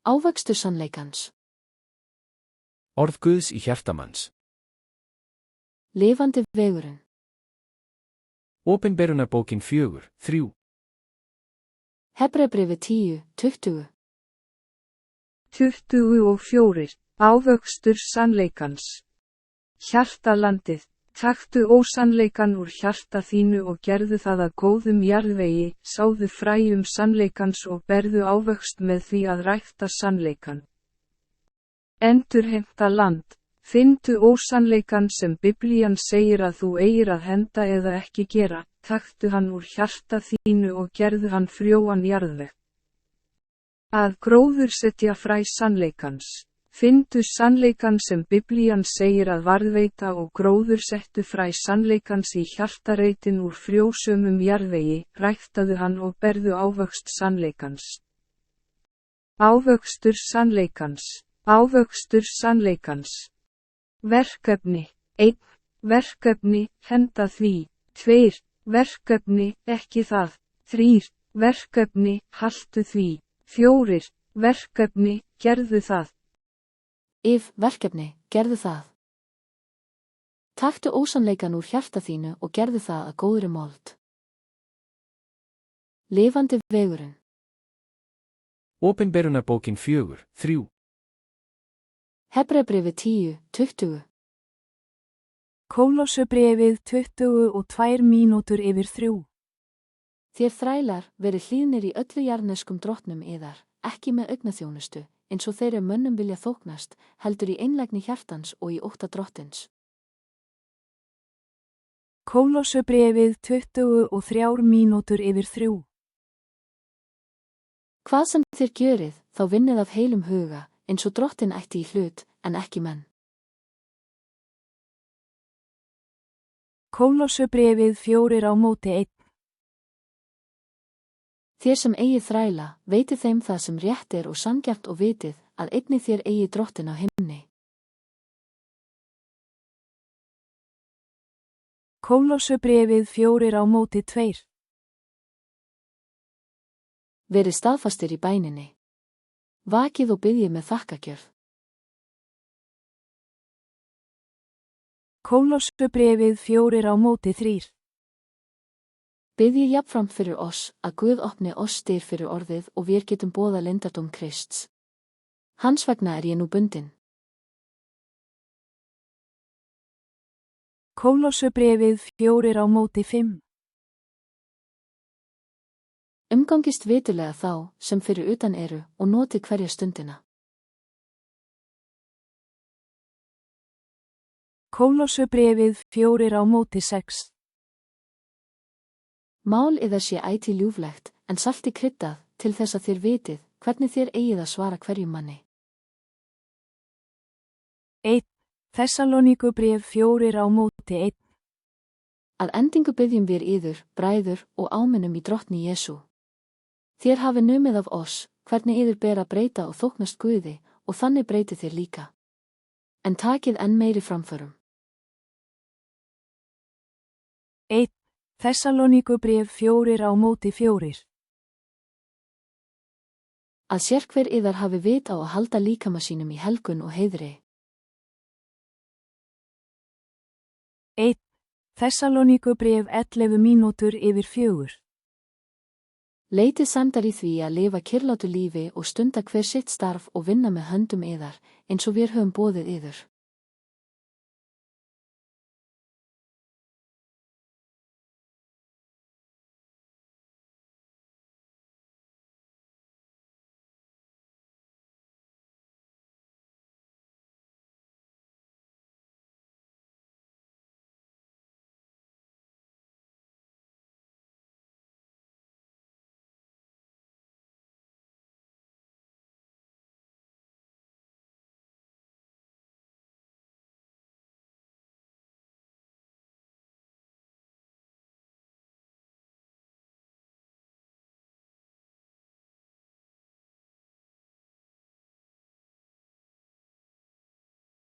Ávöxtur sannleikans. Orð Guðs í hjarta manns. Lifandi vegurinn. Opinberunarbókin 4:3. Hebreabréfið 10:20. 24. Ávöxtur sannleikans. Hjartalandið, taktu ósannleikan úr hjarta þínu og gerðu það að góðum jarðvegi, sáðu fræjum sannleikans og berðu ávöxt með því að rækta sannleikan. Endurheimta land, finndu ósannleikan sem Biblían segir að þú eigir að henda eða ekki gera, taktu hann úr hjarta þínu og gerðu hann frjóan jarðveg. Að gróðursetja fræ sannleikans. Finndu sannleikan sem Biblían segir að varðveita og gróðursettu fræ sannleikans í hjartareitin úr frjósömum jarðvegi, ræktaðu hann og berðu ávöxt sannleikans. Ávöxtur sannleikans. Ávöxtur sannleikans. Verkefni. 1. Verkefni, henda því. 2. Verkefni, ekki það. 3. Verkefni, haltu því. 4. Verkefni, gerðu það. Verkefni, gerðu það. Taktu ósannleikan úr hjarta þínu og gerðu það að góðri mold. Lifandi vegurinn. Opinberunarbókin 4:3. Hebreabréfið 10:20. Kólossobréfið 22:03. Þér þrælar, verið hlýðnir í öllu jarðneskum drottnum yðar, ekki með augnaþjónustu, eins og þeirra mönnum vilja þóknast, heldur í einlægni hjartans og í ótta drottins. Kólossobréfið 23:03. Hvað sem þér gjörið, þá vinnið af heilum huga, eins og drottin ætti í hlut, en ekki menn. Kólossobréfið 4:1. Þér sem eigið þræla, veitið þeim það sem rétt er og sanngjarnt og vitið, að einnig þér eigið drottin á himni. Kólossobréfið 4:2. Verið staðfastir í bæninni. Vakið og biðjið með þakkagjöf. Kólossobréfið 4:3. Biðjið jafnframt fyrir oss, að Guð opni oss dyr fyrir orðið og við getum boðað leyndardóm Krists. Hans vegna er ég nú bundin. Kólossobréfið 4:5. Umgangist vitulega þá, sem fyrir utan eru, og notið hverja stundina. Kólossobréfið 4:6. Mál yðar sé ætíð ljúflegt, en salti kryddað, til þess að þér vitið, hvernig þér eigið að svara hverjum manni. 1. Þessaloníkubréf 4:1. Að endingu biðjum við yður, bræður, og áminnum í drottni Jesú. Þér hafi numið af oss, hvernig yður ber að breyta og þóknast Guði, og þannig breytið þér líka. En takið enn meiri framförum. 1. Þessaloníkubréf 4:4. Að sérhver yðar hafi vit á að halda líkama sínum í helgun og heiðri. 1. Þessaloníkubréf 11:4. Leitið sæmdar í því að lifa kyrlátu lífi og stunda hver sitt starf og vinna með höndum yðar, eins og við höfum boðið yður.